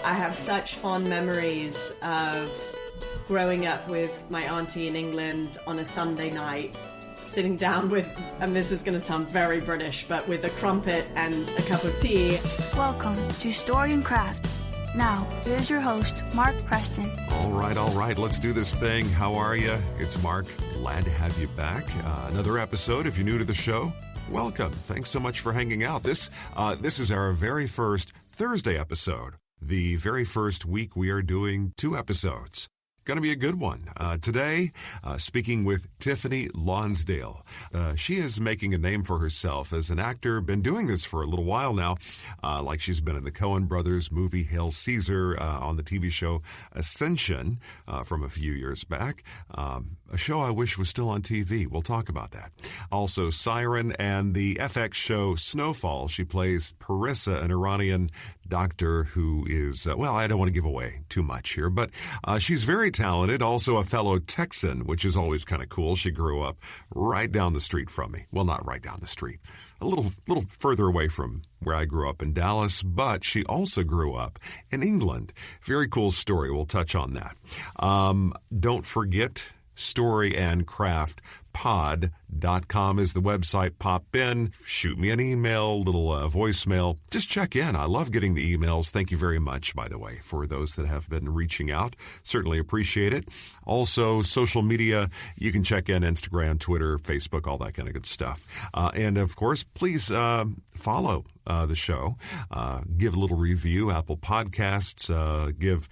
I have such fond memories of growing up with my auntie in England on a Sunday night, sitting down with, and this is going to sound very British, but with a crumpet and a cup of tea. Welcome to Story and Craft. Now, here's your host, Mark Preston. All right. Let's do this thing. How are you? It's Mark. Glad to have you back. Another episode. If you're new to the show, welcome. Thanks so much for hanging out. This is our very first Thursday episode. The very first week we are doing 2 episodes. Going to be a good one. Today, speaking with Tiffany Lonsdale. She is making a name for herself as an actor, been doing this for a little while now, like she's been in the Coen Brothers movie Hail Caesar, on the TV show Ascension from a few years back. A show I wish was still on TV. We'll talk about that. Also, Siren and the FX show Snowfall. She plays Parissa, an Iranian doctor who is, well, I don't want to give away too much here, but she's very talented. Also a fellow Texan, which is always kind of cool. She grew up right down the street from me. Well, not right down the street. A little further away from where I grew up in Dallas, but she also grew up in England. Very cool story. We'll touch on that. Don't forget, storyandcraftpod.com is the website. Pop in, shoot me an email, little voicemail. Just check in. I love getting the emails. Thank you very much, by the way, for those that have been reaching out. Certainly appreciate it. Also, social media, you can check in Instagram, Twitter, Facebook, all that kind of good stuff. And, of course, please follow the show. Give a little review, Apple Podcasts, give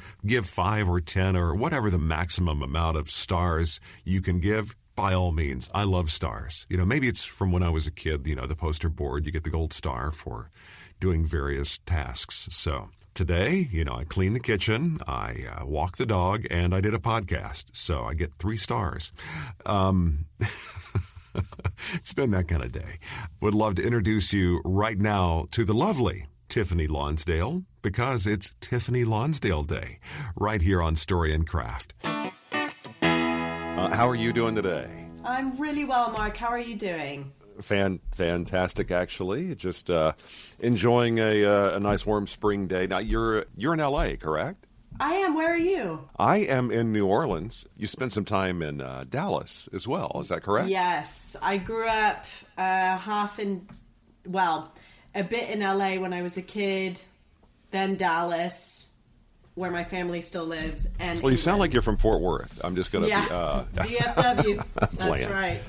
5 or 10 or whatever the maximum amount of stars you can give. By all means, I love stars. You know, maybe it's from when I was a kid, you know, the poster board, you get the gold star for doing various tasks. So today, you know, I cleaned the kitchen, I walked the dog, and I did a podcast. So I get 3 stars. It's been that kind of day. Would love to introduce you right now to the lovely Tiffany Lonsdale, because it's Tiffany Lonsdale Day right here on Story and Craft. How are you doing today? I'm really well, Mark. How are you doing? Fantastic, actually. Just enjoying a nice warm spring day. Now, you're in LA, correct? I am. Where are you? I am in New Orleans. You spent some time in Dallas as well. Is that correct? Yes. I grew up a bit in LA when I was a kid, then Dallas, where my family still lives. And well, you sound like you're from Fort Worth. I'm just going to be... DFW. That's right.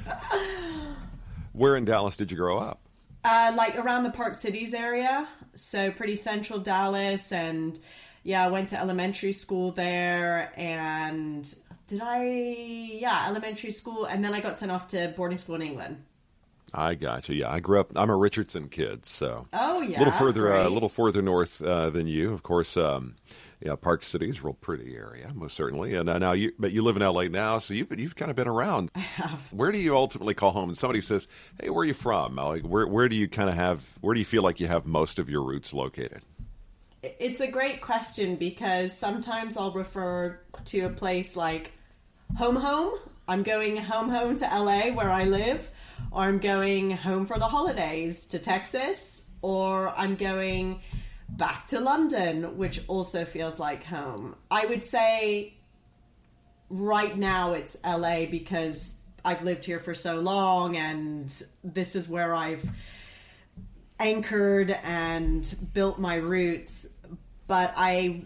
Where in Dallas did you grow up? Like around the Park Cities area. So pretty central Dallas. And yeah, I went to elementary school there. And elementary school. And then I got sent off to boarding school in England. I got you. Yeah, I grew up. I'm a Richardson kid, so oh yeah, a little further north than you, of course. Park City's a real pretty area, most certainly. And now you live in LA now, so you've kind of been around. I have. Where do you ultimately call home? And somebody says, "Hey, where are you from?" Like, where do you feel like you have most of your roots located? It's a great question, because sometimes I'll refer to a place like home. I'm going home to LA where I live. Or I'm going home for the holidays to Texas, or I'm going back to London, which also feels like home. I would say right now it's LA because I've lived here for so long and this is where I've anchored and built my roots. But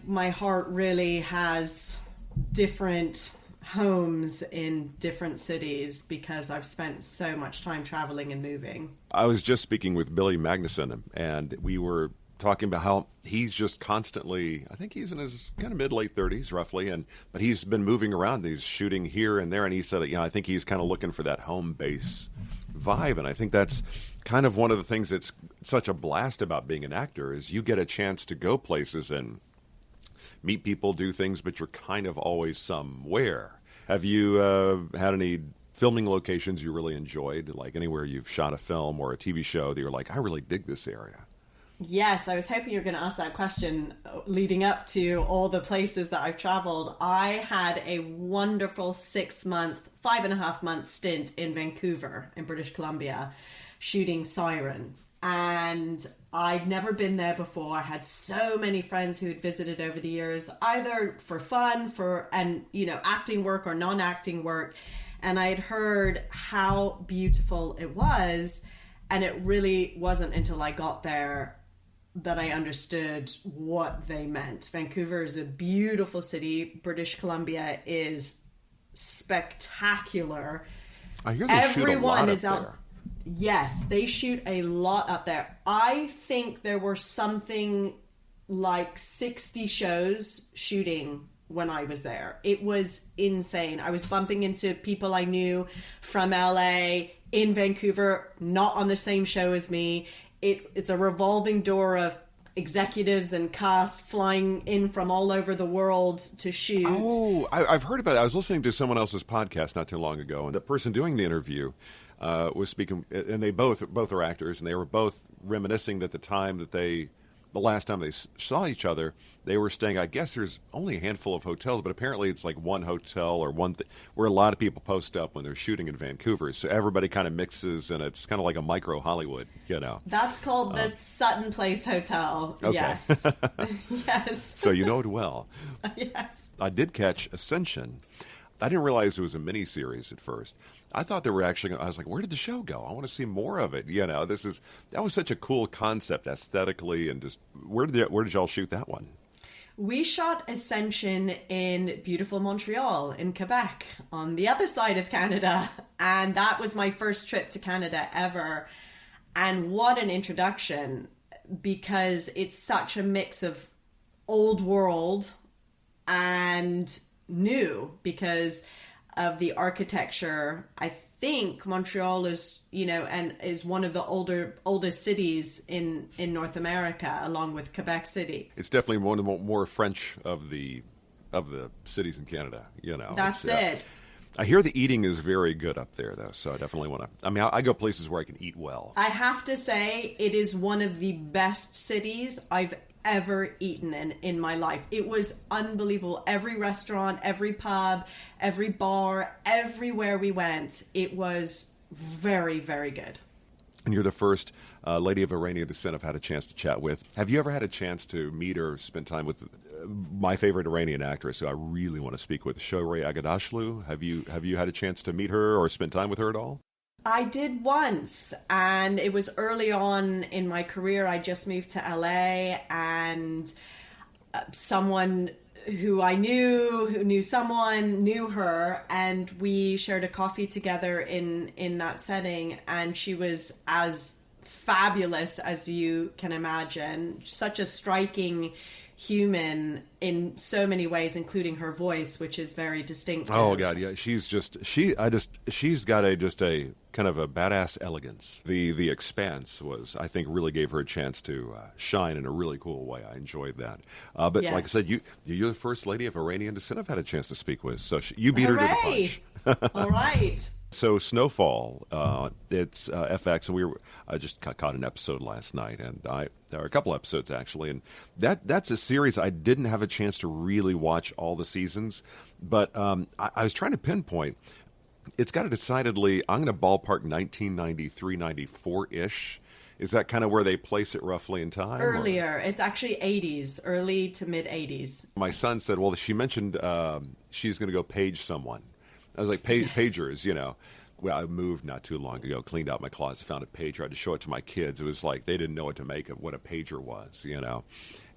my heart really has different homes in different cities because I've spent so much time traveling and moving. I was just speaking with Billy Magnuson, and we were talking about how he's just constantly, I think he's in his kind of mid-late 30s roughly, but he's been moving around. He's shooting here and there, and he said, I think he's kind of looking for that home base vibe, and I think that's kind of one of the things that's such a blast about being an actor is you get a chance to go places and meet people, do things, but you're kind of always somewhere. Have you had any filming locations you really enjoyed, like anywhere you've shot a film or a TV show that you're like, I really dig this area? Yes, I was hoping you were going to ask that question leading up to all the places that I've traveled. I had a wonderful 5.5 month stint in Vancouver in British Columbia shooting Siren. and I'd never been there before. I had so many friends who had visited over the years, either for fun, and acting work or non-acting work. And I'd heard how beautiful it was. And it really wasn't until I got there that I understood what they meant. Vancouver is a beautiful city. British Columbia is spectacular. I hear they shoot a lot up there. Yes, they shoot a lot up there. I think there were something like 60 shows shooting when I was there. It was insane. I was bumping into people I knew from LA in Vancouver, not on the same show as me. It's a revolving door of executives and cast flying in from all over the world to shoot. Oh, I've heard about it. I was listening to someone else's podcast not too long ago, and the person doing the interview was speaking, and they both are actors, and they were both reminiscing that the last time they saw each other, they were staying, I guess there's only a handful of hotels, but apparently it's like one hotel or where a lot of people post up when they're shooting in Vancouver. So everybody kind of mixes, and it's kind of like a micro Hollywood, That's called the Sutton Place Hotel. Okay. Yes. Yes. So you know it well. Yes. I did catch Ascension. I didn't realize it was a mini-series at first. I thought they were actually, I was like, where did the show go? I want to see more of it. That was such a cool concept aesthetically, and just, where did y'all shoot that one? We shot Ascension in beautiful Montreal in Quebec on the other side of Canada. And that was my first trip to Canada ever. And what an introduction, because it's such a mix of old world and new because of the architecture. I think Montreal is, and is one of the oldest cities in North America, along with Quebec City. It's definitely one of the more French of the cities in Canada. That's it. I hear the eating is very good up there, though, so I definitely want to. I mean, I go places where I can eat well. I have to say, it is one of the best cities I've ever eaten in my life. It was unbelievable. Every restaurant, every pub, every bar, everywhere we went, it was very, very good. And you're the first lady of Iranian descent I've had a chance to chat with. Have you ever had a chance to meet or spend time with my favorite Iranian actress who I really want to speak with, Shohreh Aghdashloo? Have you had a chance to meet her or spend time with her at all? I did once, and it was early on in my career. I just moved to LA, and someone who I knew, who knew someone, knew her, and we shared a coffee together in that setting, and she was as fabulous as you can imagine. Such a striking human in so many ways, including her voice, which is very distinctive. Oh God, yeah, she's got a kind of a badass elegance. The Expanse was, I think, really gave her a chance to shine in a really cool way. I enjoyed that. But yes. Like I said, you're the first lady of Iranian descent I've had a chance to speak with. So you beat her to the punch. All right. So Snowfall, it's FX, and I just caught an episode last night, and there are a couple episodes actually, and that's a series I didn't have a chance to really watch all the seasons, but I was trying to pinpoint. It's got a decidedly, I'm going to ballpark 1993, 94-ish. Is that kind of where they place it roughly in time? Earlier. It's actually 80s, early to mid 80s. My son said, well, she mentioned she's going to go page someone. I was like, pagers, Well, I moved not too long ago, cleaned out my closet, found a pager. I had to show it to my kids. It was like they didn't know what to make of what a pager was,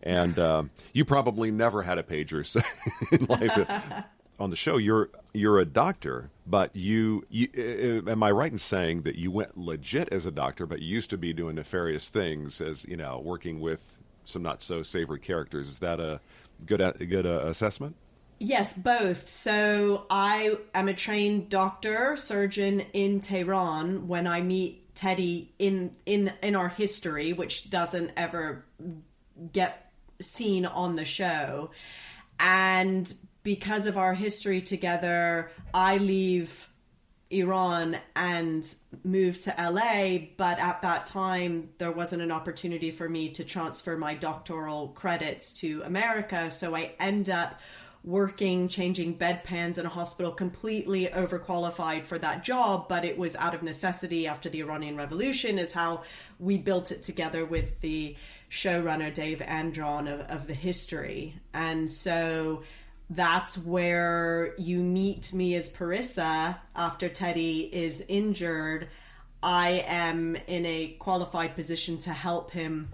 And you probably never had a pager in life. On the show, you're a doctor, but you am I right in saying that you went legit as a doctor, but you used to be doing nefarious things as working with some not so savory characters? Is that a good assessment? Yes, both. So I am a trained doctor, surgeon in Tehran. When I meet Teddy in our history, which doesn't ever get seen on the show, and because of our history together, I leave Iran and move to LA, but at that time there wasn't an opportunity for me to transfer my doctoral credits to America, so I end up working, changing bedpans in a hospital, completely overqualified for that job, but it was out of necessity after the Iranian Revolution, is how we built it together with the showrunner Dave Andron of the history. And so that's where you meet me as Parissa after Teddy is injured. I am in a qualified position to help him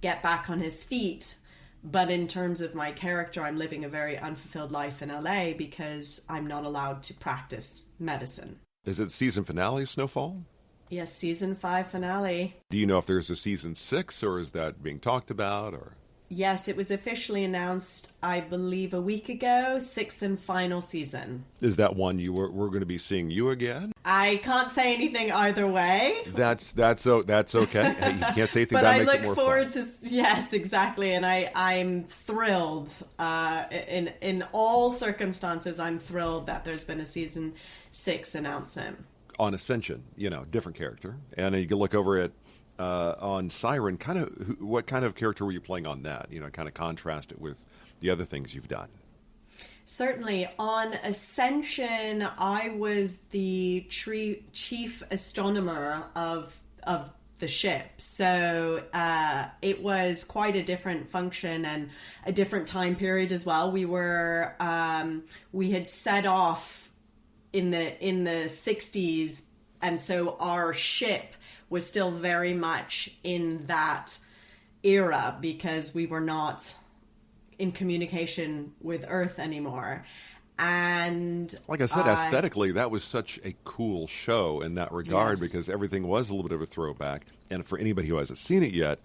get back on his feet. But in terms of my character, I'm living a very unfulfilled life in LA because I'm not allowed to practice medicine. Is it season finale, Snowfall? Yes, season 5 finale. Do you know if there's a season 6, or is that being talked about? Or Yes, it was officially announced, I believe, a week ago, 6th and final season. Is that one we're going to be seeing you again? I can't say anything either way. That's okay. Hey, you can't say anything but that I makes it look more forward fun. to, yes, exactly. And I'm thrilled. In all circumstances, I'm thrilled that there's been a season 6 announcement. On Ascension, different character. And you can look over at on Siren, what kind of character were you playing on that? Kind of contrast it with the other things you've done. Certainly. On Ascension, I was the chief astronomer of the ship. So it was quite a different function and a different time period as well. We had set off in the 60s, and so our ship was still very much in that era because we were not in communication with Earth anymore. And like I said, aesthetically, that was such a cool show in that regard, yes, because everything was a little bit of a throwback. And for anybody who hasn't seen it yet,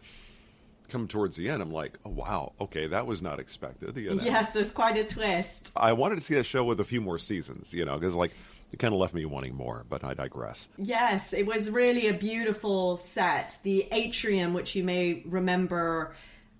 coming towards the end, I'm like, oh, wow, okay, that was not expected. Yes, there's quite a twist. I wanted to see that show with a few more seasons, because it kind of left me wanting more, but I digress. Yes, it was really a beautiful set. The atrium, which you may remember,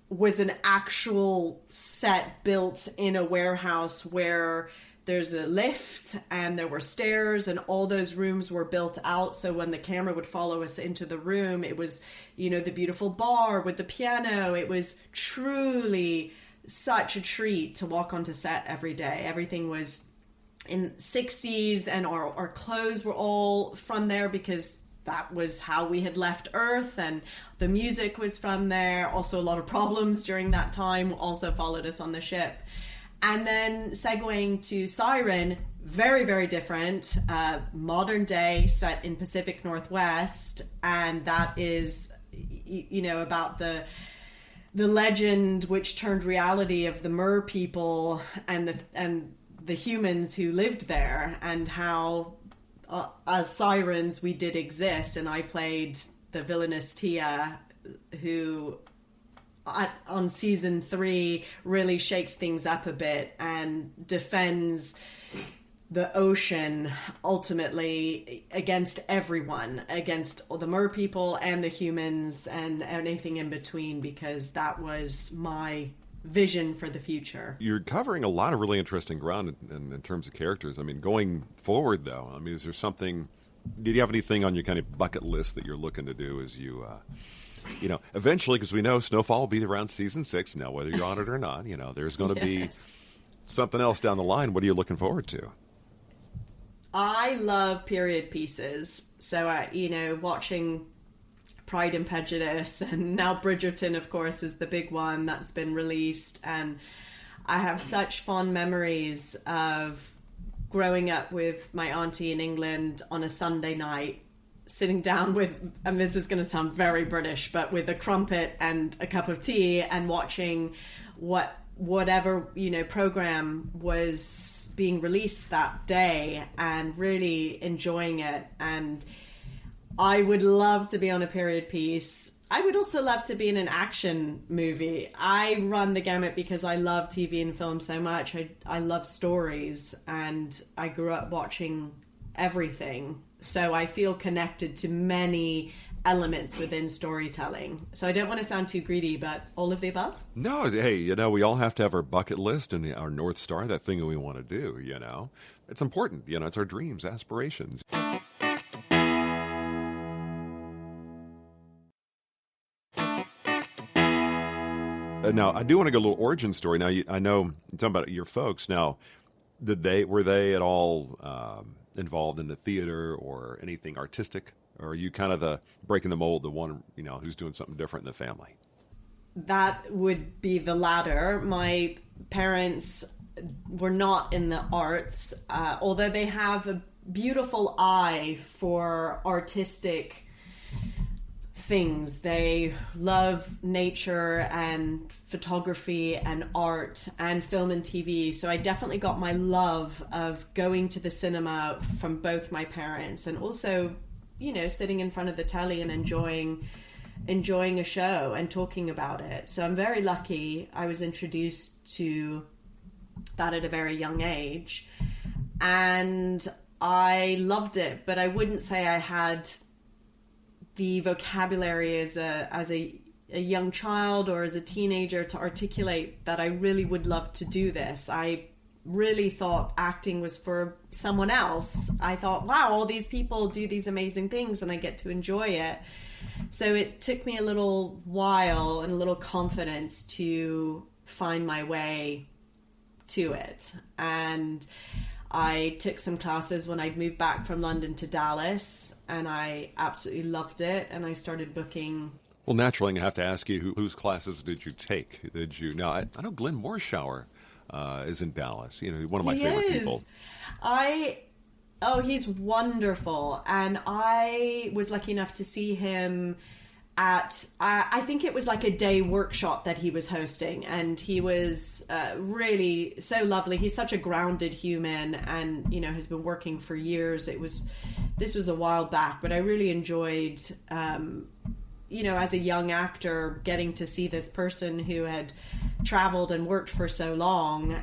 was an actual set built in a warehouse where there's a lift and there were stairs, and all those rooms were built out. So when the camera would follow us into the room, it was, the beautiful bar with the piano. It was truly such a treat to walk onto set every day. Everything was in 60s, and our clothes were all from there because that was how we had left Earth, and the music was from there. Also, a lot of problems during that time also followed us on the ship. And then segueing to Siren, very, very different, modern day, set in Pacific Northwest, and that is, about the legend which turned reality of the Mer people and the humans who lived there, and how as sirens we did exist. And I played the villainous Tia, who on season 3 really shakes things up a bit and defends the ocean ultimately against everyone, against the Mer people and the humans and anything in between, because that was my vision for the future. You're covering a lot of really interesting ground in terms of characters. I mean, going forward, though, is there something, did you have anything on your kind of bucket list that you're looking to do as you, eventually, because we know Snowfall will be around season 6 now, whether you're on it or not, there's going to be something else down the line. What are you looking forward to? I love period pieces. So, watching Pride and Prejudice, and now Bridgerton, of course, is the big one that's been released. And I have such fond memories of growing up with my auntie in England on a Sunday night, sitting down with, and this is going to sound very British, but with a crumpet and a cup of tea and watching whatever program was being released that day and really enjoying it. And I would love to be on a period piece. I would also love to be in an action movie. I run the gamut because I love TV and film so much. I love stories, and I grew up watching everything. So I feel connected to many elements within storytelling. So I don't want to sound too greedy, but all of the above? No, hey, we all have to have our bucket list and our North Star, that thing that we want to do, It's important, it's our dreams, aspirations. Now, I do want to go a little origin story. Now, I know you're talking about your folks. Now, were they at all involved in the theater or anything artistic? Or are you kind of the breaking the mold, the one, who's doing something different in the family? That would be the latter. My parents were not in the arts, although they have a beautiful eye for artistic things. They love nature and photography and art and film and TV. So I definitely got my love of going to the cinema from both my parents, and also, sitting in front of the telly and enjoying a show and talking about it. So I'm very lucky I was introduced to that at a very young age, and I loved it, but I wouldn't say I had the vocabulary as a young child or as a teenager to articulate that I really would love to do this. I really thought acting was for someone else. I thought, wow, all these people do these amazing things and I get to enjoy it. So it took me a little while and a little confidence to find my way to it. And I took some classes when I'd moved back from London to Dallas, and I absolutely loved it. And I started booking. Well, naturally, I have to ask you, whose classes did you take? Now, I know Glenn Morshower is in Dallas. One of my favorite people. He's wonderful. And I was lucky enough to see him at, I think it was like a day workshop that he was hosting, and he was really so lovely. He's such a grounded human, and has been working for years. This was a while back, but I really enjoyed as a young actor, getting to see this person who had traveled and worked for so long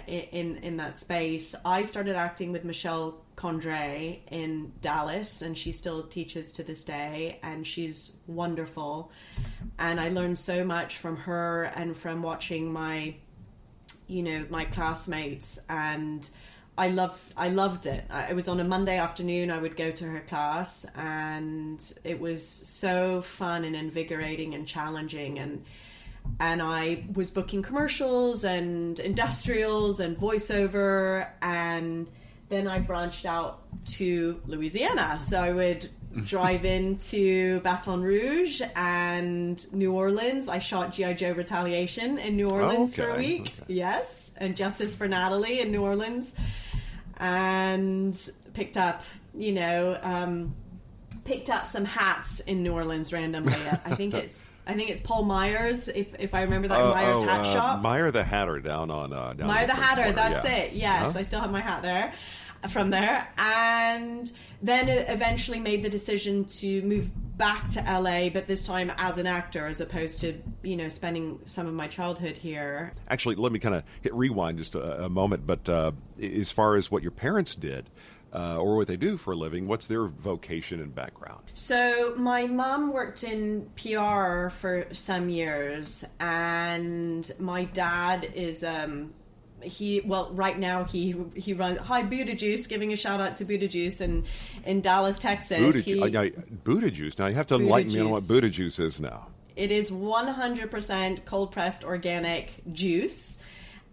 in that space. I started acting with Michelle Condré in Dallas, and she still teaches to this day, and she's wonderful. And I learned so much from her and from watching my classmates, and I loved it. It was on a Monday afternoon. I would go to her class, and it was so fun and invigorating and challenging. And I was booking commercials and industrials and voiceover, and then I branched out to Louisiana. So I would drive into Baton Rouge and New Orleans. I shot G.I. Joe Retaliation in New Orleans for a week. Okay. Yes. And Justice for Natalie in New Orleans. And picked up some hats in New Orleans randomly. I think it's Paul Meyer's, if I remember that, Meyer's Hat Shop. Meyer the Hatter down on Meyer the Hatter, corner, that's it. Yes, huh? I still have my hat from there. And then eventually made the decision to move back to LA, but this time as an actor as opposed to, spending some of my childhood here. Actually, let me kind of hit rewind just a moment, but as far as what your parents did, or what they do for a living, what's their vocation and background? So my mom worked in PR for some years, and my dad is right now he runs Buddha Juice, giving a shout out to Buddha Juice in Dallas, Texas. Buddha Juice. Now you have to enlighten me on what Buddha Juice is now. It is 100% cold pressed organic juice,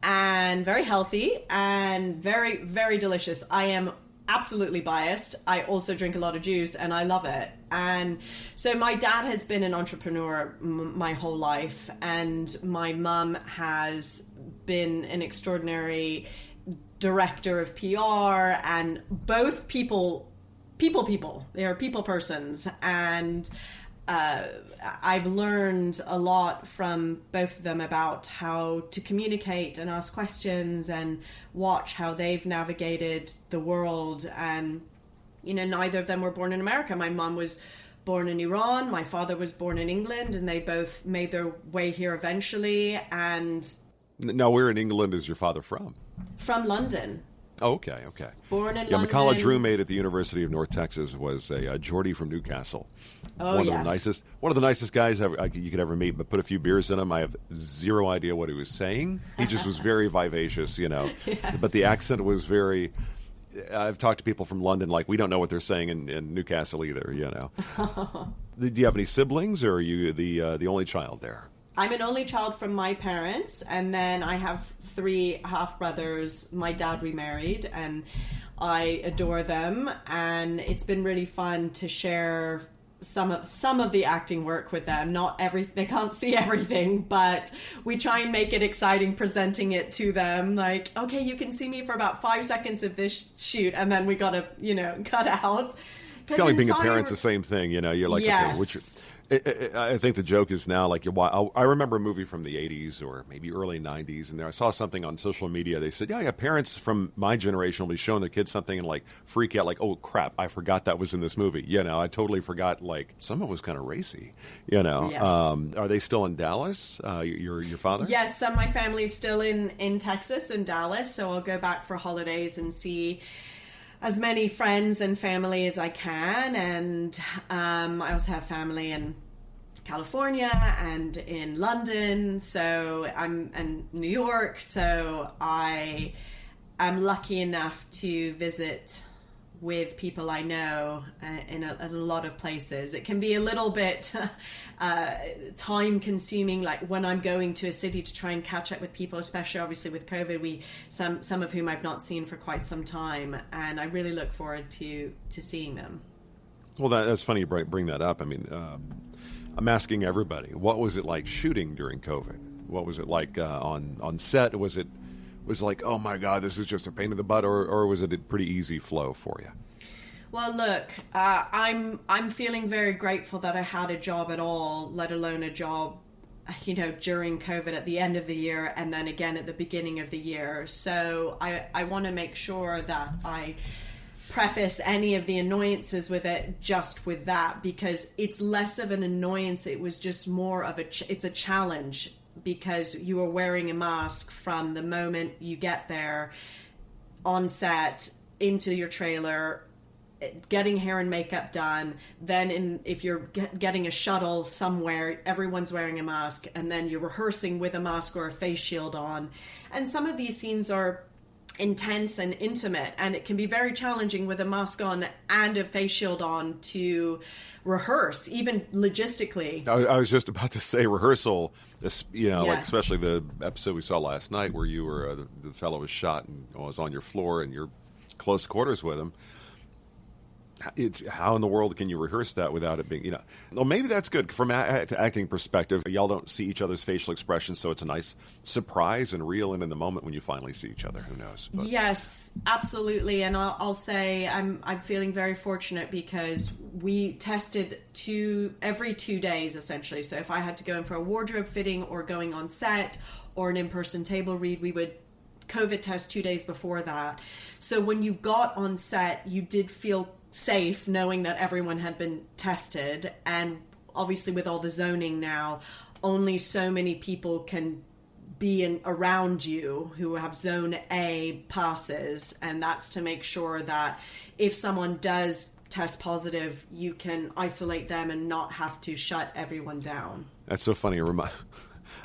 and very healthy and very, very delicious. I am absolutely biased. I also drink a lot of juice, and I love it. And so my dad has been an entrepreneur my whole life, and my mum has been an extraordinary director of PR, and both people. They are people persons, and I've learned a lot from both of them about how to communicate and ask questions and watch how they've navigated the world. And, neither of them were born in America. My mom was born in Iran. My father was born in England, and they both made their way here eventually. And now, where in England is your father from? From London. Oh, okay. Born in London. My college roommate at the University of North Texas was a Geordie from Newcastle. Oh, One of the nicest guys you could ever meet, but put a few beers in him. I have zero idea what he was saying. He just was very vivacious, Yes. But the accent was very... I've talked to people from London, we don't know what they're saying in Newcastle either, Do you have any siblings, or are you the only child there? I'm an only child from my parents, and then I have 3 half-brothers. My dad remarried, and I adore them, and it's been really fun to share some of the acting work with them. They can't see everything, but we try and make it exciting presenting it to them. Like, okay, you can see me for about 5 seconds of this shoot, and then we gotta, cut out. It's kind of like being a parent's the same thing, You're like, yes. okay, which I think the joke is now, like, I remember a movie from the 80s or maybe early 90s, and I saw something on social media. They said, yeah, parents from my generation will be showing their kids something and, like, freak out, like, oh, crap, I forgot that was in this movie. I totally forgot, like, some of it was kind of racy, Yes. Are they still in Dallas, your father? Yes, my family's still in Texas, in Dallas, so I'll go back for holidays and see as many friends and family as I can, and I also have family in California and in London, so I'm in New York, so I am lucky enough to visit with people I know in a lot of places. It can be a little bit time consuming, like when I'm going to a city to try and catch up with people, especially obviously with COVID, some of whom I've not seen for quite some time, and I really look forward to seeing them. Well, that's funny you bring that up. I mean, I'm asking everybody, what was it like shooting during COVID? What was it like on set? Was it like, oh my God, this is just a pain in the butt, or was it a pretty easy flow for you? Well, look, I'm feeling very grateful that I had a job at all, let alone a job, during COVID at the end of the year and then again at the beginning of the year. So I want to make sure that I preface any of the annoyances with it just with that, because it's less of an annoyance. It was just more of it's a challenge, because you are wearing a mask from the moment you get there on set into your trailer, getting hair and makeup done, then if you're getting a shuttle somewhere, everyone's wearing a mask, and then you're rehearsing with a mask or a face shield on. And some of these scenes are intense and intimate, and it can be very challenging with a mask on and a face shield on to rehearse, even logistically. I was just about to say rehearsal, like Yes. especially the episode we saw last night where you were the fellow was shot and was on your floor and you're close quarters with him. It's how in the world can you rehearse that without it being, Well, maybe that's good from an acting perspective. Y'all don't see each other's facial expressions, so it's a nice surprise and real and in the moment when you finally see each other. Who knows? But. Yes, absolutely. And I'll say I'm feeling very fortunate because we tested every 2 days essentially. So if I had to go in for a wardrobe fitting or going on set or an in-person table read, we would COVID test 2 days before that. So when you got on set, you did feel safe knowing that everyone had been tested, and obviously with all the zoning now, only so many people can be around you who have zone A passes, and that's to make sure that if someone does test positive, you can isolate them and not have to shut everyone down. That's so funny.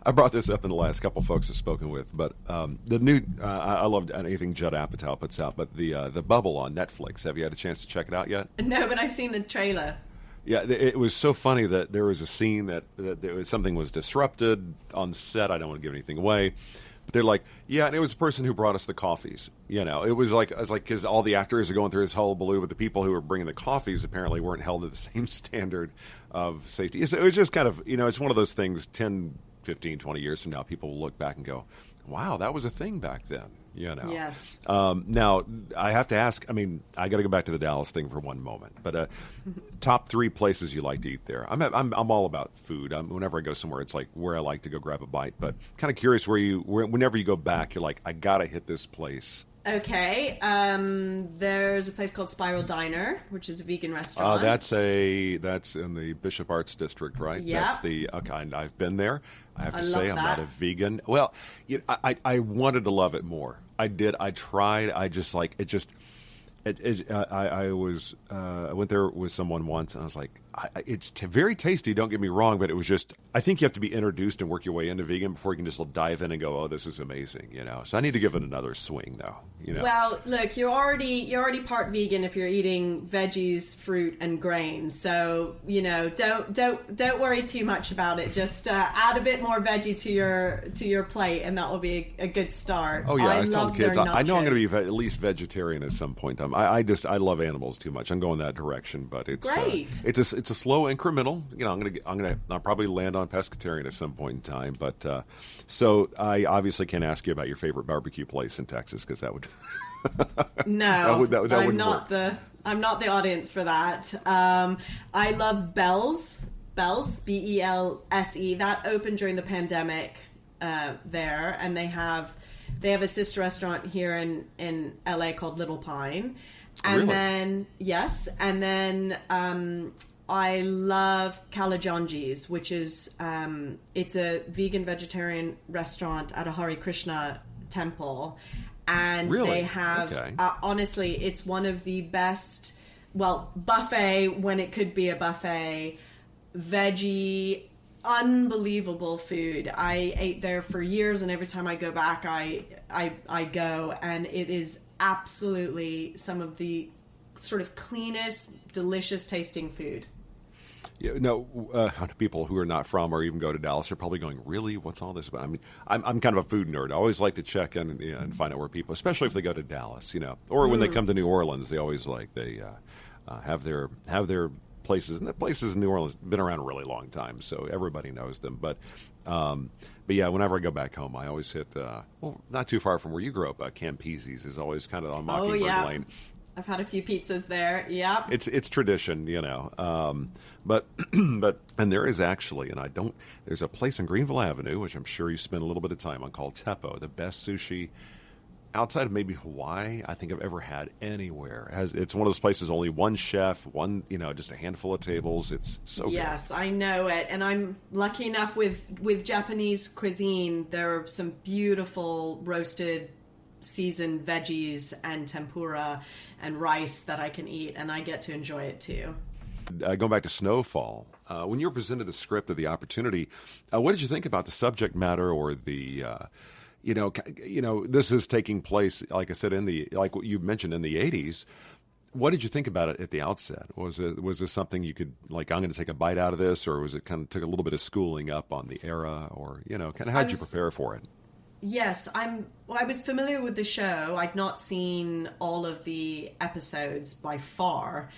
I brought this up in the last couple folks I've spoken with, but the new, I loved anything Judd Apatow puts out, but the Bubble on Netflix, have you had a chance to check it out yet? No, but I've seen the trailer. Yeah, it was so funny that there was a scene that something was disrupted on set. I don't want to give anything away. But they're like, yeah, and it was the person who brought us the coffees. It was like because all the actors are going through this hullabaloo, but the people who were bringing the coffees apparently weren't held to the same standard of safety. So it was just kind of, it's one of those things, 10, 15, 20 years from now, people will look back and go, wow, that was a thing back then. Yes. Now, I have to ask, I got to go back to the Dallas thing for one moment, but top 3 places you like to eat there. I'm all about food. Whenever I go somewhere, it's like where I like to go grab a bite, but kind of curious whenever you go back, you're like, I got to hit this place. Okay, there's a place called Spiral Diner, which is a vegan restaurant. That's in the Bishop Arts District, right? Yeah. I've been there. I have to say, I'm that. not a vegan. Well, I wanted to love it more. I did. I tried. I just like it. Just I went there with someone once, and I was like, it's very tasty, don't get me wrong, but it was just, I think you have to be introduced and work your way into vegan before you can just dive in and go, oh, this is amazing, So I need to give it another swing, though, Well, look, you're already part vegan if you're eating veggies, fruit, and grains. So, don't worry too much about it. Just add a bit more veggie to your plate, and that will be a good start. Oh, yeah, I tell love the kids, their I know I'm going to nachos. be at least vegetarian at some point. I love animals too much. I'm going that direction, but it's Great. It's a slow incremental. I'll probably land on pescatarian at some point in time. But so I obviously can't ask you about your favorite barbecue place in Texas because that would No, that I'm not the audience for that. I love Bell's, Belse. That opened during the pandemic there, and they have a sister restaurant here in LA called Little Pine. And Really? then I love Kalajanji's, which is it's a vegan vegetarian restaurant at a Hare Krishna temple, and Really? they have Okay. honestly, it's one of the best. Well, buffet when it could be a buffet, veggie, unbelievable food. I ate there for years, and every time I go back, I go, and it is absolutely some of the sort of cleanest, delicious tasting food. Yeah, no, people who are not from or even go to Dallas are probably going, really? What's all this about? I mean, I'm kind of a food nerd. I always like to check in and find out where people, especially if they go to Dallas, or when they come to New Orleans, they always have their places. And the places in New Orleans have been around a really long time, so everybody knows them. But yeah, whenever I go back home, I always hit, not too far from where you grew up, Campese's is always kind of on Mockingbird Lane. I've had a few pizzas there. Yeah, it's tradition, But and there is actually, there's a place in Greenville Avenue, which I'm sure you spent a little bit of time on, called Teppo, the best sushi outside of maybe Hawaii I think I've ever had anywhere. It's one of those places, only one chef, just a handful of tables. It's so good. Yes, I know it. And I'm lucky enough with Japanese cuisine, there are some beautiful roasted seasoned veggies and tempura and rice that I can eat, and I get to enjoy it too. Going back to Snowfall, when you were presented the script of the opportunity, what did you think about the subject matter or the, this is taking place, like I said, like what you mentioned, in the 80s. What did you think about it at the outset? Was this something you could, I'm going to take a bite out of this, or was it kind of took a little bit of schooling up on the era, or, kind of how did you prepare for it? Yes, I was familiar with the show. I'd not seen all of the episodes by far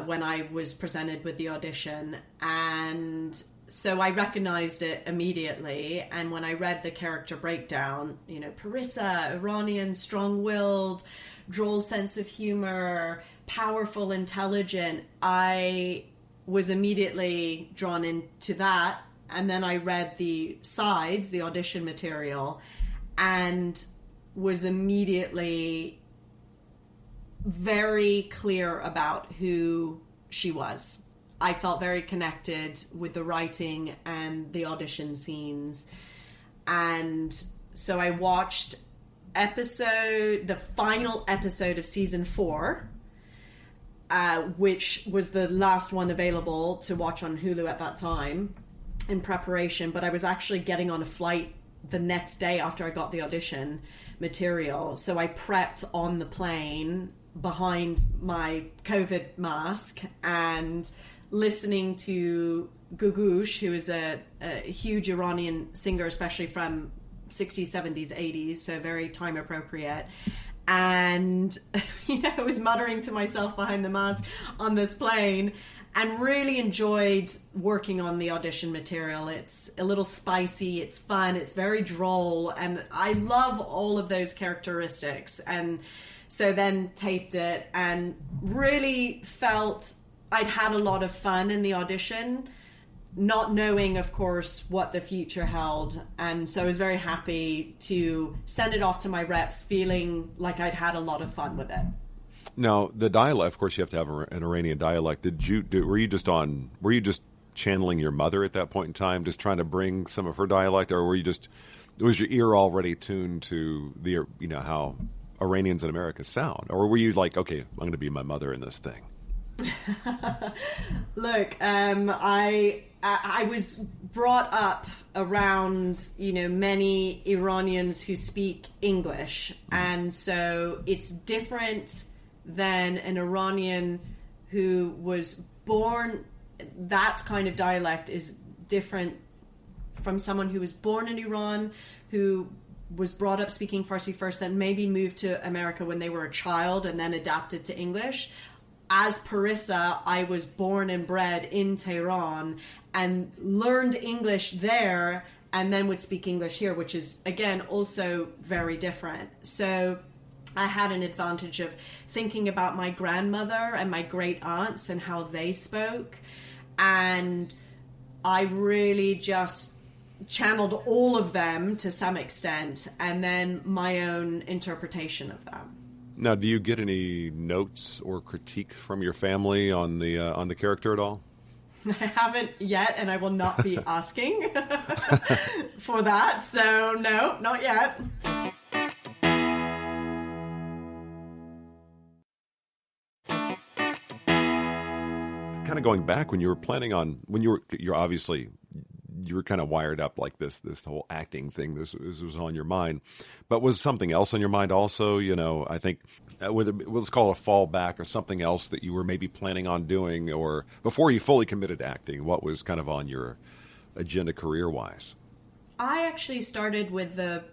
when I was presented with the audition, and so I recognized it immediately. And when I read the character breakdown, Parissa, Iranian, strong-willed, droll sense of humor, powerful, intelligent, I was immediately drawn into that. And then I read the sides, the audition material, and was immediately very clear about who she was. I felt very connected with the writing and the audition scenes. And so I watched the final episode of season 4, which was the last one available to watch on Hulu at that time, in preparation. But I was actually getting on a flight the next day after I got the audition material. So I prepped on the plane behind my COVID mask and listening to Gugush, who is a huge Iranian singer, especially from 60s, 70s, 80s, so very time appropriate. And, I was muttering to myself behind the mask on this plane, and really enjoyed working on the audition material. It's a little spicy, it's fun, it's very droll, and I love all of those characteristics. And so then taped it and really felt I'd had a lot of fun in the audition, not knowing, of course, what the future held. And so I was very happy to send it off to my reps feeling like I'd had a lot of fun with it. Now, the dialect, of course, you have to have an Iranian dialect. Were you just channeling your mother at that point in time, just trying to bring some of her dialect, or was your ear already tuned to how Iranians in America sound? Or were you like, okay, I'm going to be my mother in this thing? Look, I was brought up around, many Iranians who speak English. And so it's different than an Iranian who was born. That kind of dialect is different from someone who was born in Iran, who was brought up speaking Farsi first, then maybe moved to America when they were a child and then adapted to English. As Parissa, I was born and bred in Tehran and learned English there and then would speak English here, which is, again, also very different. So I had an advantage of thinking about my grandmother and my great aunts and how they spoke. And I really just channeled all of them to some extent, and then my own interpretation of them. Now, do you get any notes or critique from your family on the character at all? I haven't yet, and I will not be asking for that. So no, not yet. Kind of going back when you were planning on, you're obviously, you were kind of wired up like this whole acting thing. This was on your mind, but was something else on your mind also? I think let's call it a fallback or something else that you were maybe planning on doing, or before you fully committed to acting, what was kind of on your agenda career-wise? I actually started with the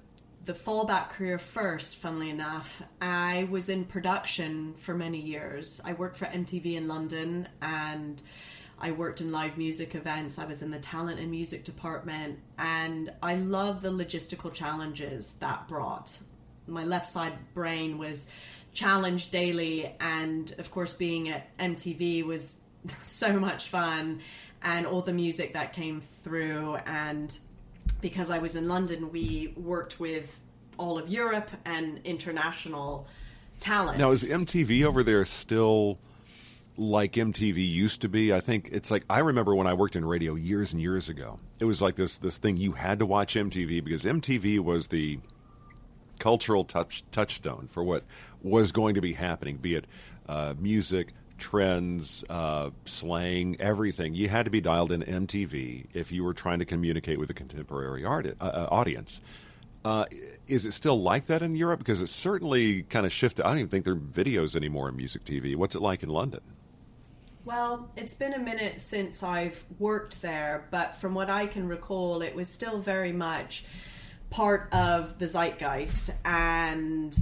fallback career first, funnily enough. I was in production for many years. I worked for MTV in London, and I worked in live music events. I was in the talent and music department, and I love the logistical challenges that brought. My left side brain was challenged daily, and of course being at MTV was so much fun, and all the music that came through. And because I was in London, we worked with all of Europe and international talent. Now, is MTV over there still like MTV used to be? I think it's like, I remember when I worked in radio years and years ago, it was like this thing you had to watch MTV, because MTV was the cultural touchstone for what was going to be happening, be it music, trends, slang, everything. You had to be dialed in MTV if you were trying to communicate with a contemporary audience. Is it still like that in Europe? Because it's certainly kind of shifted. I don't even think there are videos anymore in music TV. What's it like in London? Well, it's been a minute since I've worked there, but from what I can recall, it was still very much part of the zeitgeist, and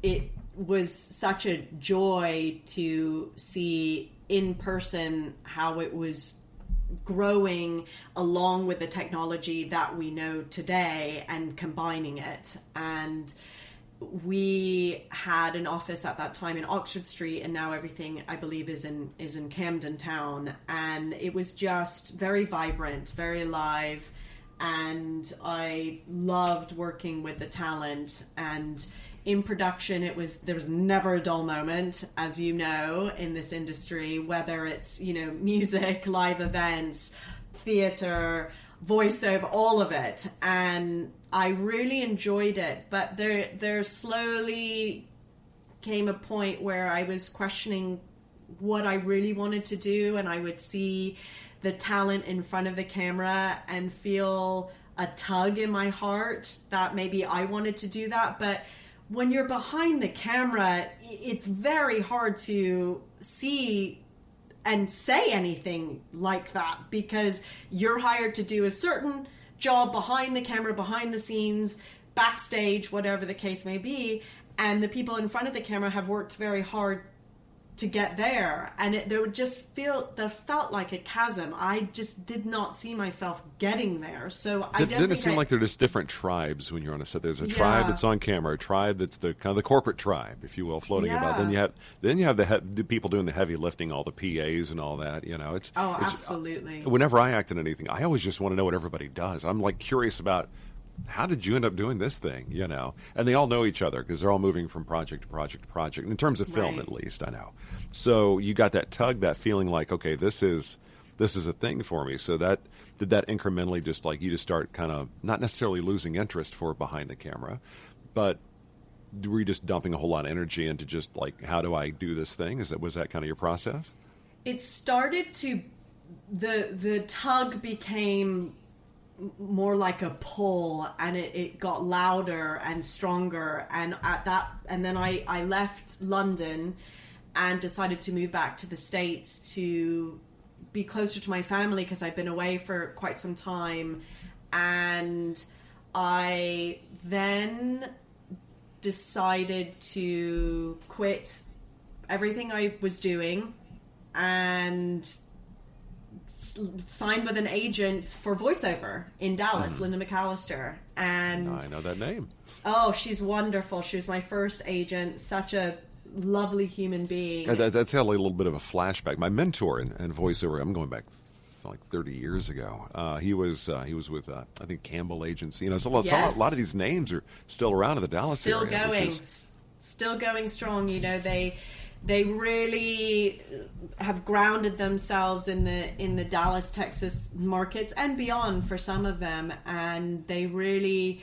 it was such a joy to see in person how it was growing along with the technology that we know today and combining it. And we had an office at that time in Oxford Street, and now everything, I believe, is in Camden Town, and it was just very vibrant, very alive, and I loved working with the talent. And in production, there was never a dull moment, as you know, in this industry, whether it's, music, live events, theater, voiceover, all of it. And I really enjoyed it, but there slowly came a point where I was questioning what I really wanted to do, and I would see the talent in front of the camera and feel a tug in my heart that maybe I wanted to do that. But when you're behind the camera, it's very hard to see and say anything like that, because you're hired to do a certain job behind the camera, behind the scenes, backstage, whatever the case may be, and the people in front of the camera have worked very hard to get there, and there felt like a chasm. I just did not see myself getting there. So didn't it seem like they're just different tribes when you're on a set? There's a tribe that's on camera, a tribe that's the kind of the corporate tribe, if you will, floating about. Then you have the people doing the heavy lifting, all the PAs and all that. It's absolutely. Whenever I act in anything, I always just want to know what everybody does. I'm like curious about, how did you end up doing this thing, And they all know each other because they're all moving from project to project to project, in terms of film, at least, I know. So you got that tug, that feeling like, okay, this is a thing for me. So did that incrementally just like you just start kind of not necessarily losing interest for behind the camera, but were you just dumping a whole lot of energy into just like, how do I do this thing? Was that kind of your process? it started to, the tug became more like a pull, and it got louder and stronger, and then I left London and decided to move back to the States to be closer to my family, because I'd been away for quite some time. And I then decided to quit everything I was doing and signed with an agent for voiceover in Dallas, Linda McAllister. And I know that name. Oh, she's wonderful. She was my first agent, such a lovely human being. That's had a little bit of a flashback. My mentor in voiceover, I'm going back like 30 years ago. He was with I think Campbell Agency. You know, so a lot of these names are still around in the Dallas area. Still going strong. You know, they really have grounded themselves in the Dallas, Texas markets and beyond for some of them, and they really.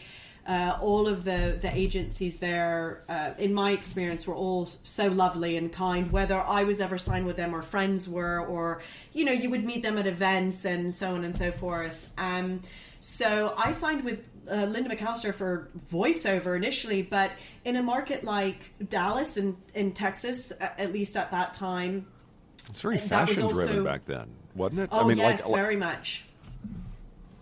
All of the agencies there, in my experience, were all so lovely and kind, whether I was ever signed with them or friends were, or, you know, you would meet them at events and so on and so forth. So I signed with Linda McAllister for voiceover initially, but in a market like Dallas and in Texas, at least at that time. It's very fashion-driven back then, wasn't it? Oh, I mean, yes, very much.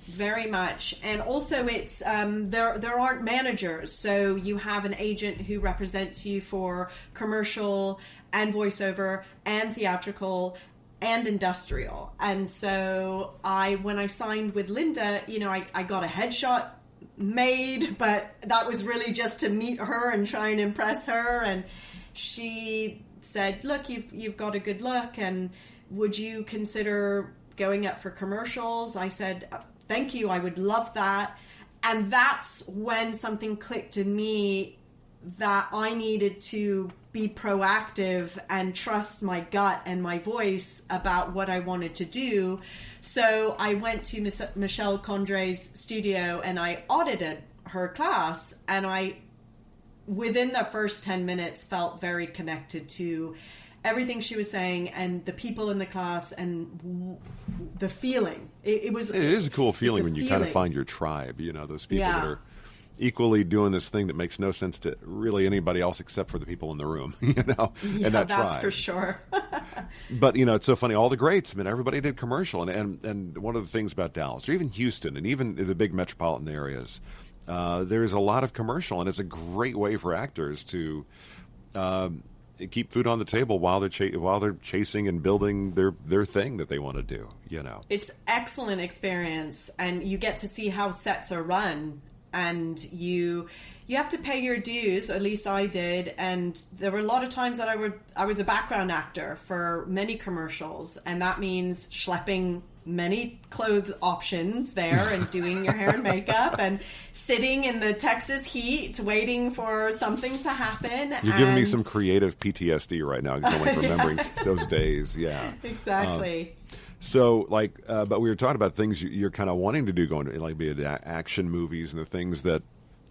Very much. And also it's there aren't managers, so you have an agent who represents you for commercial and voiceover and theatrical and industrial. And so when I signed with Linda, you know, I got a headshot made, but that was really just to meet her and try and impress her. And she said, look, you've got a good look, and would you consider going up for commercials? I said, thank you, I would love that. And that's when something clicked in me that I needed to be proactive and trust my gut and my voice about what I wanted to do. So I went to Michelle Condre's studio and I audited her class, and I, within the first 10 minutes, felt very connected to everything she was saying and the people in the class and the feeling. It is a cool feeling when you kind of find your tribe, you know, those people that are equally doing this thing that makes no sense to really anybody else except for the people in the room, you know, and that that's tribe. For sure. But, you know, it's so funny. All the greats, I mean, everybody did commercial. And one of the things about Dallas, or even Houston, and even the big metropolitan areas, there's a lot of commercial, and it's a great way for actors to keep food on the table while they're chasing and building their thing that they want to do, you know. It's excellent experience, and you get to see how sets are run, and you have to pay your dues, at least I did, and there were a lot of times that I was a background actor for many commercials, and that means schlepping many clothes options there and doing your hair and makeup and sitting in the Texas heat waiting for something to happen. You're giving me some creative PTSD right now, going remembering those days. Yeah, exactly. So, but we were talking about things you're kind of wanting to do, going to, like, be it action movies and the things that,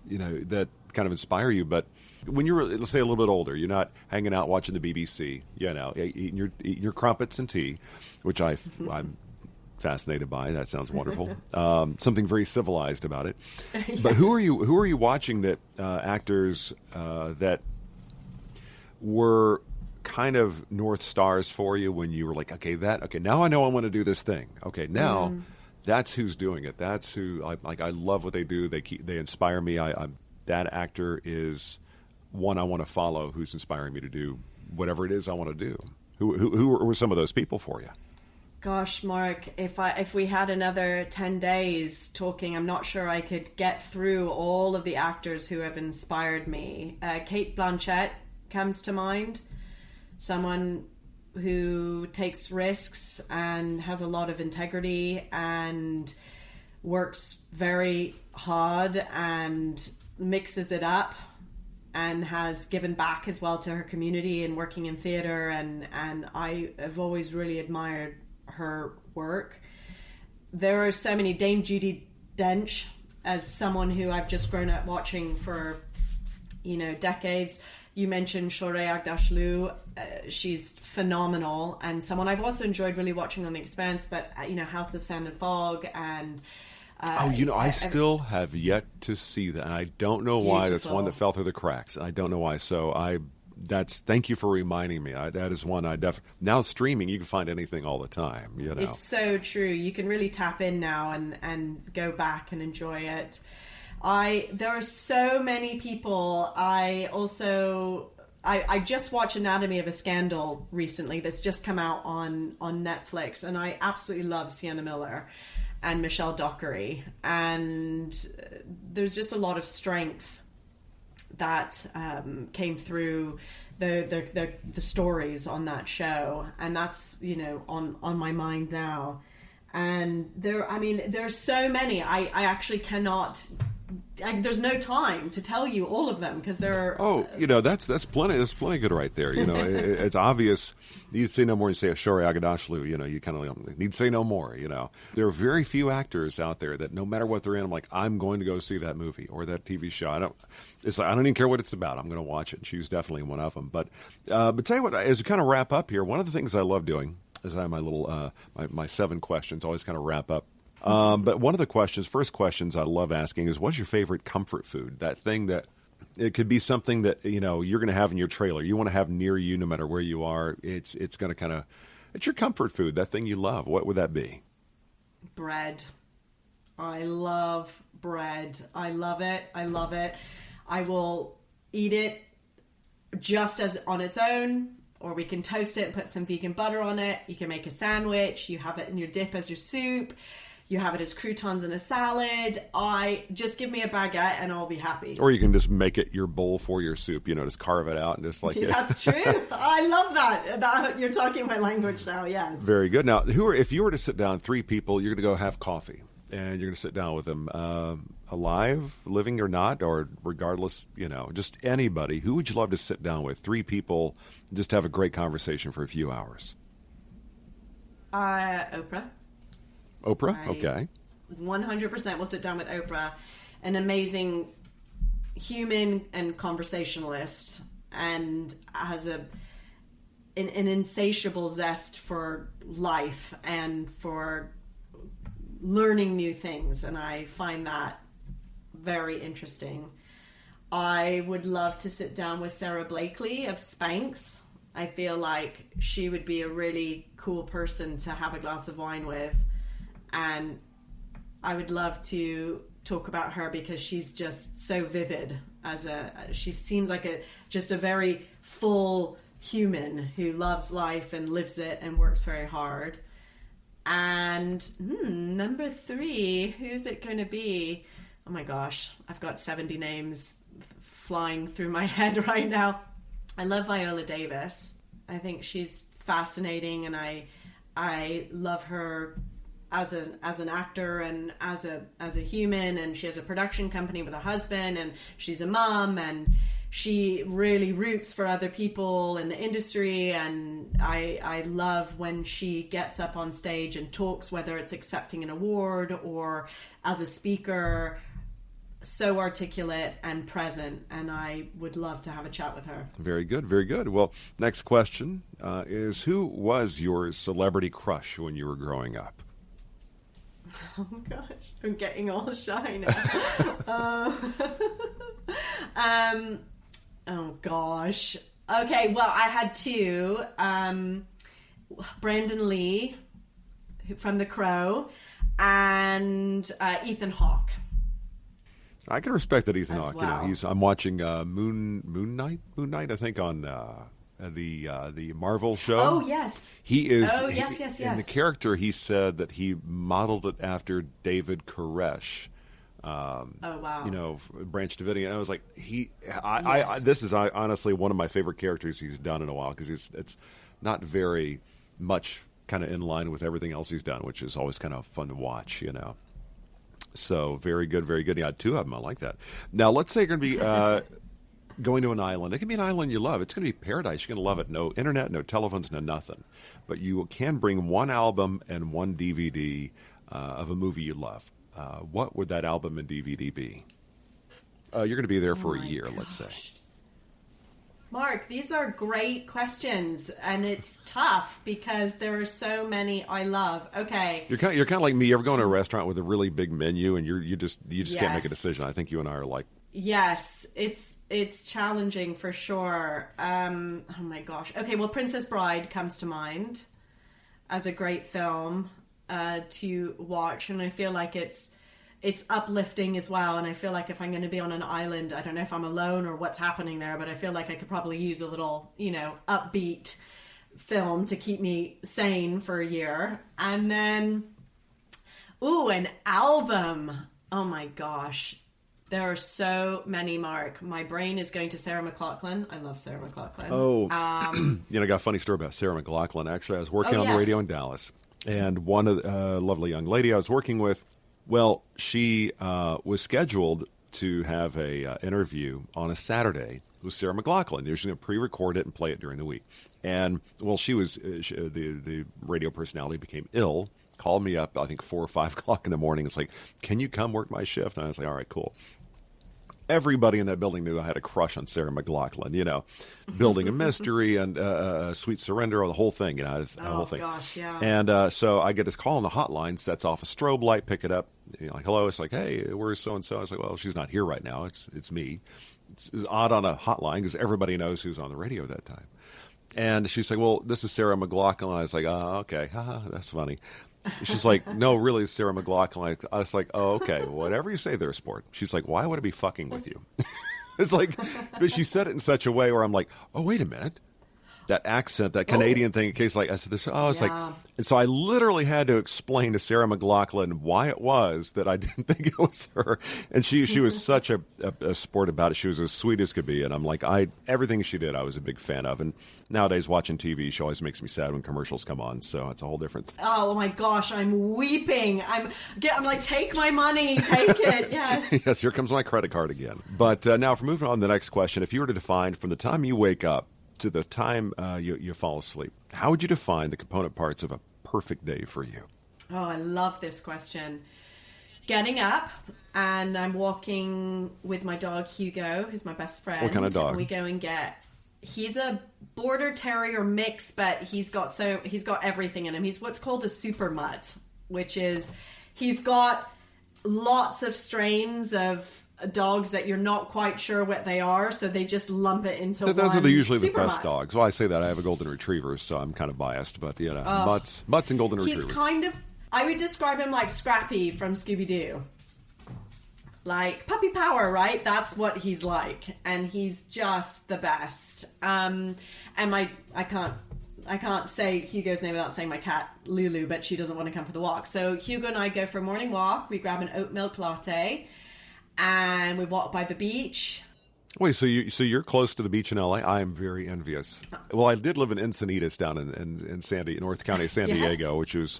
you know, that kind of inspire you. But when you're, let's say, a little bit older, you're not hanging out watching the BBC, you know, eating your crumpets and tea, which I'm fascinated by. That sounds wonderful. Something very civilized about it. Yes. But who are you watching that actors that were kind of North Stars for you when you were like, okay, now I know I want to do this thing. Okay, now that's who's doing it. That's who I love what they do. They inspire me. That actor is one I want to follow, who's inspiring me to do whatever it is I want to do. Who were some of those people for you? Gosh, Mark, if we had another 10 days talking, I'm not sure I could get through all of the actors who have inspired me. Cate Blanchett comes to mind. Someone who takes risks and has a lot of integrity and works very hard and mixes it up and has given back as well to her community and working in theater, and I have always really admired her work. There are so many. Dame Judi Dench, as someone who I've just grown up watching for decades. You mentioned Shohreh Aghdashloo. She's phenomenal, and someone I've also enjoyed really watching on The Expanse, but House of Sand and Fog and I still have yet to see that, and I don't know why. That's one that fell through the cracks. I don't know why. So thank you for reminding me. That is one I definitely. Now streaming, you can find anything all the time. It's so true. You can really tap in now and go back and enjoy it. There are so many people. I just watched Anatomy of a Scandal recently. That's just come out on Netflix, and I absolutely love Sienna Miller and Michelle Dockery, and there's just a lot of strength that came through the stories on that show, and that's on my mind now. And there's so many. I actually cannot. There's no time to tell you all of them because there are. That's plenty. That's plenty good right there. It's obvious. You need to say no more. You say Shohreh Aghdashloo. You kind of need to say no more. There are very few actors out there that no matter what they're in, I'm like, I'm going to go see that movie or that TV show. I don't even care what it's about. I'm going to watch it. And she's definitely one of them. But tell you what, as we kind of wrap up here, one of the things I love doing is I have my little my 7 questions. Always kind of wrap up. But one of the first questions I love asking is, what's your favorite comfort food? That thing that it could be something that, you're going to have in your trailer. You want to have near you no matter where you are. It's going to it's your comfort food, that thing you love. What would that be? Bread. I love bread. I love it. I love it. I will eat it just as on its own, or we can toast it and put some vegan butter on it. You can make a sandwich. You have it in your dip as your soup. You have it as croutons in a salad. Just give me a baguette and I'll be happy. Or you can just make it your bowl for your soup. Just carve it out and just like That's true. I love that. You're talking my language now. Yes. Very good. Now, if you were to sit down 3 people, you're going to go have coffee, and you're going to sit down with them, alive, living or not, or regardless, just anybody. Who would you love to sit down with? 3 people, just have a great conversation for a few hours. Oprah. Oprah? Okay. 100% will sit down with Oprah. An amazing human and conversationalist, and has an insatiable zest for life and for learning new things, and I find that very interesting. I would love to sit down with Sarah Blakely of Spanx. I feel like she would be a really cool person to have a glass of wine with. And I would love to talk about her because she's just so vivid she seems like just a very full human who loves life and lives it and works very hard. And number 3, who's it going to be? Oh my gosh, I've got 70 names flying through my head right now. I love Viola Davis. I think she's fascinating, and I love her as an actor and as a human, and she has a production company with a husband, and she's a mom, and she really roots for other people in the industry, and I love when she gets up on stage and talks, whether it's accepting an award or as a speaker. So articulate and present, and I would love to have a chat with her. Very good, very good. Well, next question is, who was your celebrity crush when you were growing up? Oh gosh, I'm getting all shy now. Oh gosh. Okay, well, I had 2. Brandon Lee from The Crow, and Ethan Hawke. I can respect that Ethan Hawke. Well. I'm watching Moon Knight, I think, on the Marvel show. Oh yes, he is. Oh yes. In the character, he said that he modeled it after David Koresh. Oh wow. Branch Davidian. I was like, Yes. This is honestly one of my favorite characters he's done in a while, because it's not very much kind of in line with everything else he's done, which is always kind of fun to watch. So very good, very good. Yeah, 2 of them. I like that. Now, let's say you're going to be going to an island. It can be an island you love. It's going to be paradise. You're going to love it. No internet, no telephones, no nothing. But you can bring 1 album and 1 DVD of a movie you love. What would that album and DVD be? you're going to be there for a year, let's say? Mark, these are great questions, and it's tough because there are so many I love. Okay. You're kind of like me. You ever go to a restaurant with a really big menu and you just can't make a decision? I think you and I are like. Yes, it's challenging for sure. Oh my gosh. Okay, well, Princess Bride comes to mind as a great film to watch, and I feel like it's uplifting as well. And I feel like if I'm going to be on an island, I don't know if I'm alone or what's happening there, but I feel like I could probably use a little, upbeat film to keep me sane for a year. And then, an album. Oh my gosh. There are so many, Mark. My brain is going to Sarah McLachlan. I love Sarah McLachlan. Oh, I got a funny story about Sarah McLachlan. Actually, I was working on the radio in Dallas, and one of the lovely young lady I was working with, well, she was scheduled to have a interview on a Saturday with Sarah McLachlan. They were going to pre-record it and play it during the week. And, well, the radio personality became ill, called me up, I think 4 or 5 o'clock in the morning. It's like, can you come work my shift? And I was like, all right, cool. Everybody in that building knew I had a crush on Sarah McLachlan, Building a Mystery and Sweet Surrender, the whole thing, the whole thing. Gosh, yeah. And so I get this call on the hotline, sets off a strobe light, pick it up, like, hello. It's like, hey, where's so-and-so? I was like, well, she's not here right now. It's me. It's odd on a hotline because everybody knows who's on the radio at that time. And she's like, well, this is Sarah McLachlan. I was like, oh, okay, that's funny. She's like, no, really, it's Sarah McLachlan. I was like, oh, okay, whatever you say there, sport. She's like, why would I be fucking with you? It's like, but she said it in such a way where I'm like, oh, wait a minute. That accent, that Canadian thing, in case like, I said this, it's like, and so I literally had to explain to Sarah McLachlan why it was that I didn't think it was her. And she was such a sport about it. She was as sweet as could be. And I'm like, everything she did, I was a big fan of. And nowadays watching TV, she always makes me sad when commercials come on. So it's a whole different thing. Oh my gosh, I'm weeping. I'm like, take my money, take it. Yes. Yes, here comes my credit card again. But now, if we're moving on to the next question, if you were to define from the time you wake up to the time you fall asleep, how would you define the component parts of a perfect day for you? Oh, I love this question. Getting up, and I'm walking with my dog Hugo, who's my best friend. What kind of dog? And we go and he's a border terrier mix, but he's got everything in him. He's what's called a super mutt, which is he's got lots of strains of dogs that you're not quite sure what they are, so they just lump it into one. Those are usually the best dogs. Well, I say that I have a golden retriever, so I'm kind of biased, but mutts and golden retrievers. He's kind of, I would describe him like Scrappy from Scooby-Doo. Like puppy power, right? That's what he's like, and he's just the best. And I can't say Hugo's name without saying my cat Lulu, but she doesn't want to come for the walk. So Hugo and I go for a morning walk. We grab an oat milk latte, and we walk by the beach. Wait, so you're close to the beach in LA? I am very envious. Well, I did live in Encinitas down in North County of San Diego, which was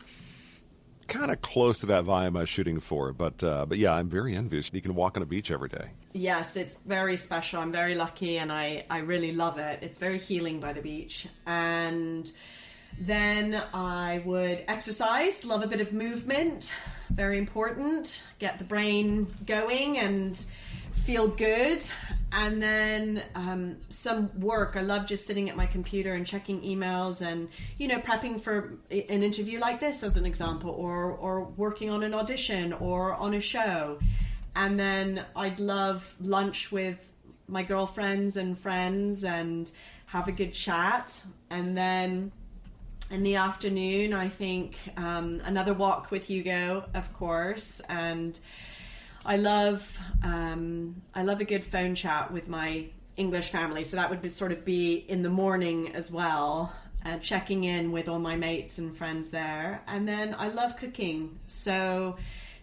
kind of close to that vibe I was shooting for. But yeah, I'm very envious. You can walk on a beach every day. Yes, it's very special. I'm very lucky, and I really love it. It's very healing by the beach. And then I would exercise, love a bit of movement, very important, get the brain going and feel good. And then some work. I love just sitting at my computer and checking emails and, prepping for an interview like this as an example, or working on an audition or on a show. And then I'd love lunch with my girlfriends and friends and have a good chat. And then in the afternoon, I think another walk with Hugo, of course, and I love a good phone chat with my English family. So that would be in the morning as well, checking in with all my mates and friends there. And then I love cooking, so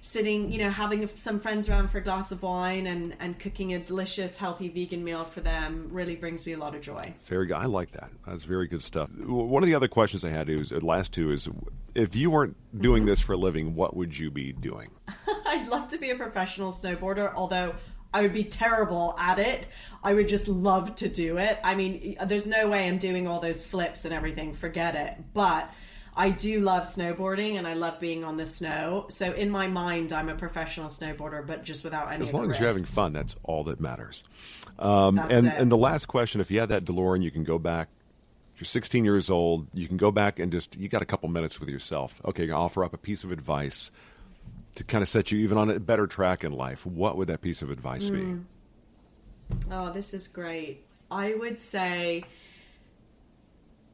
sitting, having some friends around for a glass of wine and cooking a delicious, healthy vegan meal for them really brings me a lot of joy. Very good. I like that. That's very good stuff. One of the other questions I had last two is, if you weren't doing this for a living, what would you be doing? I'd love to be a professional snowboarder, although I would be terrible at it. I would just love to do it. I mean, there's no way I'm doing all those flips and everything. Forget it. But I do love snowboarding and I love being on the snow. So in my mind, I'm a professional snowboarder, but just without any of the As long as you're having fun, that's all that matters. And the last question, if you had that DeLorean, you can go back. You're 16 years old. You can go back and you got a couple minutes with yourself. Okay, you offer up a piece of advice to kind of set you even on a better track in life. What would that piece of advice be? Oh, this is great. I would say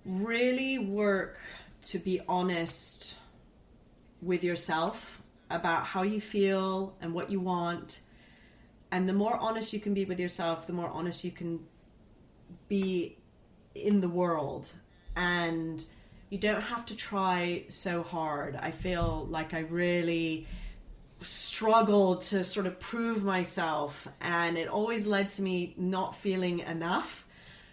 really work to be honest with yourself about how you feel and what you want. And the more honest you can be with yourself, the more honest you can be in the world. And you don't have to try so hard. I feel like I really struggled to sort of prove myself, and it always led to me not feeling enough.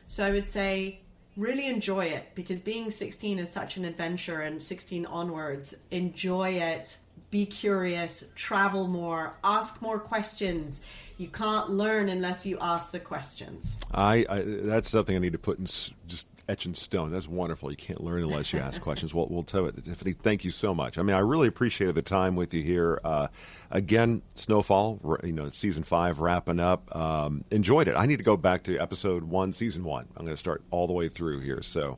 So I would say really enjoy it, because being 16 is such an adventure, and 16 onwards, enjoy it, be curious, travel more, ask more questions. You can't learn unless you ask the questions. That's something I need to put in just etch in stone. That's wonderful. You can't learn unless you ask questions. We'll tell it. Tiffany, thank you so much. I mean, I really appreciated the time with you here. Again, Snowfall, season 5 wrapping up. Enjoyed it. I need to go back to episode 1, season 1. I'm going to start all the way through here. So,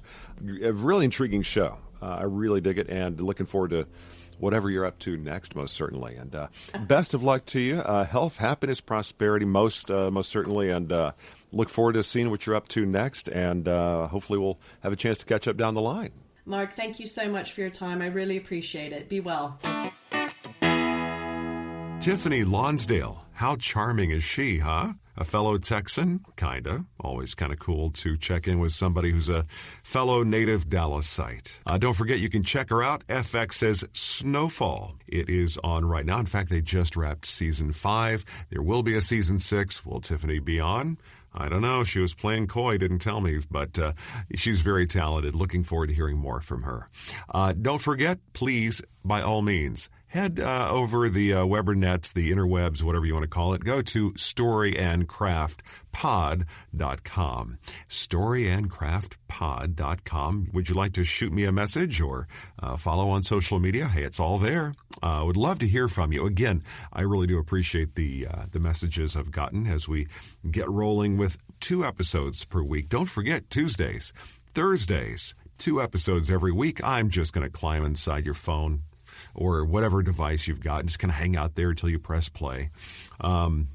a really intriguing show. I really dig it, and looking forward to whatever you're up to next, most certainly. And best of luck to you. Health, happiness, prosperity, most certainly. And look forward to seeing what you're up to next. And hopefully we'll have a chance to catch up down the line. Mark, thank you so much for your time. I really appreciate it. Be well. Tiffany Lonsdale. How charming is she, huh? A fellow Texan? Kinda. Always kind of cool to check in with somebody who's a fellow native Dallasite. Don't forget, you can check her out. FX says Snowfall. It is on right now. In fact, they just wrapped season 5. There will be a season 6. Will Tiffany be on? I don't know. She was playing coy, didn't tell me, but she's very talented. Looking forward to hearing more from her. Don't forget, please, by all means, head over the Webernets, the interwebs, whatever you want to call it. Go to storyandcraftpod.com. Storyandcraftpod.com. Would you like to shoot me a message or follow on social media? Hey, it's all there. Would love to hear from you. Again, I really do appreciate the messages I've gotten as we get rolling with 2 episodes per week. Don't forget, Tuesdays, Thursdays, 2 episodes every week. I'm just going to climb inside your phone or whatever device you've got, and just kind of hang out there until you press play. Well,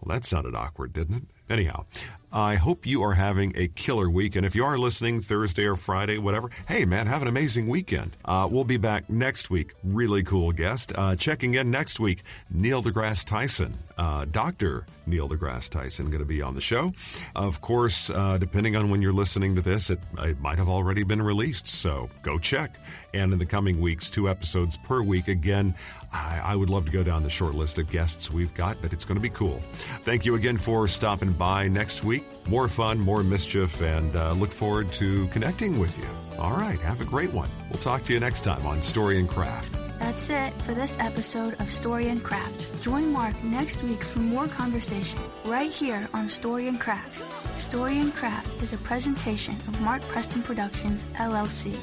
that sounded awkward, didn't it? Anyhow, I hope you are having a killer week. And if you are listening Thursday or Friday, whatever, hey, man, have an amazing weekend. We'll be back next week. Really cool guest. Checking in next week, Neil deGrasse Tyson. Dr. Neil deGrasse Tyson going to be on the show. Of course, depending on when you're listening to this, it might have already been released. So go check. And in the coming weeks, 2 episodes per week. Again, I would love to go down the short list of guests we've got, but it's going to be cool. Thank you again for stopping by next week. More fun, more mischief, and look forward to connecting with you. All right, have a great one. We'll talk to you next time on Story and Craft. That's it for this episode of Story and Craft. Join Mark next week for more conversation right here on Story and Craft. Story and Craft is a presentation of Mark Preston Productions, LLC.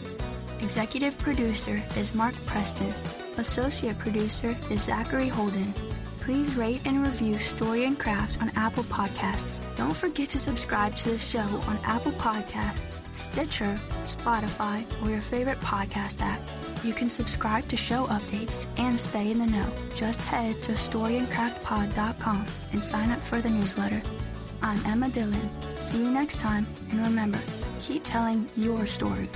Executive producer is Mark Preston. Associate producer is Zachary Holden. Please rate and review Story and Craft on Apple Podcasts. Don't forget to subscribe to the show on Apple Podcasts, Stitcher, Spotify, or your favorite podcast app. You can subscribe to show updates and stay in the know. Just head to storyandcraftpod.com and sign up for the newsletter. I'm Emma Dillon. See you next time, and remember, keep telling your story.